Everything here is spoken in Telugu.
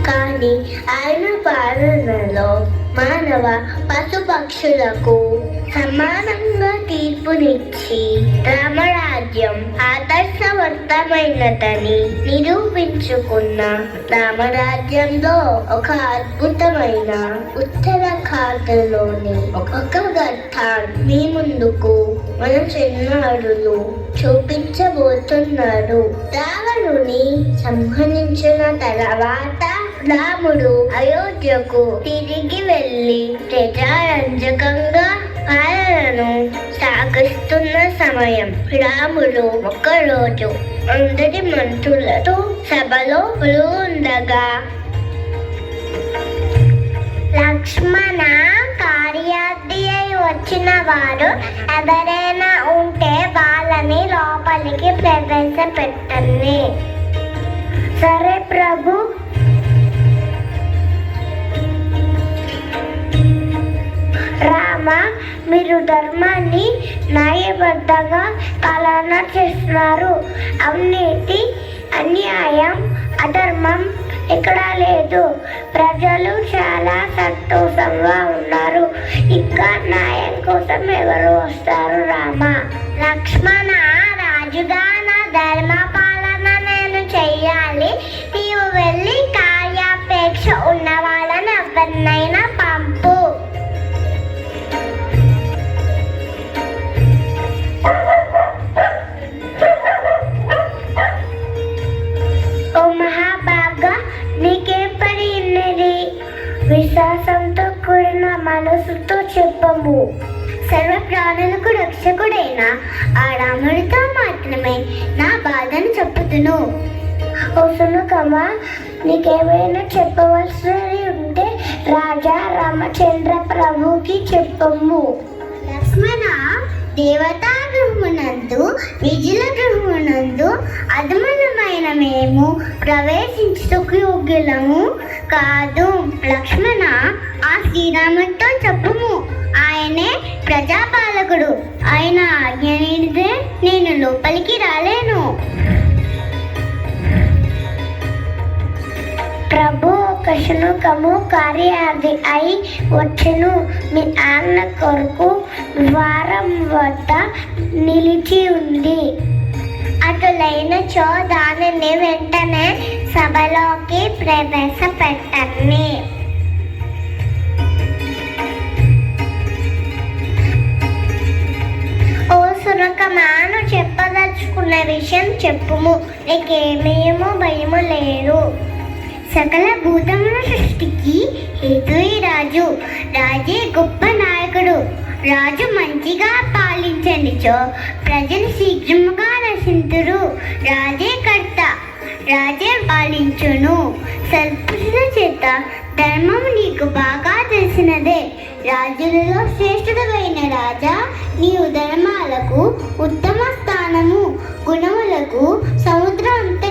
కానీ ఆయన పాలనలో మానవ పశుపక్షులకు సమానంగా తీర్పునిచ్చి రామరాజ్యం ఆదర్శవంతమైనదని నిరూపించుకున్న రామరాజ్యంలో ఒక అద్భుతమైన ఉత్తరాఖండ్లోని ఒక ఘట్టాన్ని మీ ముందుకు మన చిన్నారులు చూపించబోతున్నారు. రావణుని సంహరించిన తర్వాత రాముడు అయోధ్యకు తిరిగి వెళ్లి ప్రజారంజకంగా పాలనను సాగిస్తున్న సమయం. రాముడు ఒకరోజు అందరి మంత్రులతో సభలో ఉండగా, లక్ష్మణ, కార్యార్థి అయి వచ్చిన వారు ఎవరైనా ఉంటే వాళ్ళని లోపలికి ప్రవేశపెట్టండి. సరే ప్రభు. రామ, మీరు ధర్మాన్ని న్యాయబద్ధంగా పాలన చేస్తున్నారు. అవినీతి, అన్యాయం, అధర్మం ఎక్కడా లేదు. ప్రజలు చాలా సంతోషంగా ఉన్నారు. ఇంకా న్యాయం కోసం ఎవరు వస్తారు? రామ. లక్ష్మణ, రాజుగా నా ధర్మ పాలన నేను చెయ్యాలి. నీవు వెళ్ళి కార్యాపేక్ష ఉన్న వాళ్ళని ఎవరినైనా పంపు. ఓ మహాభాగా, నీకేం పని ఉన్నది? విశ్వాసంతో కూడిన మనసుతో చెప్పము. సర్వ ప్రాణులకు రక్షకుడైన ఆ రాముడితో మాత్రమే నా బాధను చెప్పుతును. ఓ సునకమా, నీకేమైనా చెప్పవలసినది ఉంటే రాజా రామచంద్ర ప్రభుకి చెప్పము. లక్ష్మణ, దేవతా గృహమునందు, విజుల గృహమునందు అధమమైన మేము ప్రవేశించుటకు యోగ్యులము కాదు. లక్ష్మణ, ఆ శ్రీరాముడితో చెప్పుము. ఆయనే ప్రజాపాలకుడు. ఆయన ఆజ్ఞ నీడితే నేను లోపలికి రాలేను. ప్రభు, ఒక శునకము కార్యార్థి అయి వచ్చును. మీ ఆజ్ఞ కొరకు ద్వారం వద్ద నిలిచి ఉంది. అటులైనచో దానిని వెంటనే సభలోకి ప్రవేశపెట్టండి. ఓ సునకమాను, చెప్పదలుచుకున్న విషయం చెప్పుము. నీకేమేమో భయము లేదు. సకల భూతముల సృష్టికి హేతువే రాజు. రాజే గొప్ప నాయకుడు. రాజు మంచిగా పాలించనిచో ప్రజలు శీఘ్రముగా నశింతురు. రాజే కర్త, రాజే పాలించును. సల్పుల చేత ధర్మము నీకు బాగా తెలిసినదే. రాజులలో శ్రేష్ఠుడైన రాజా, నీవు ధర్మాలకు ఉత్తమ స్థానము, గుణములకు సముద్రం అంత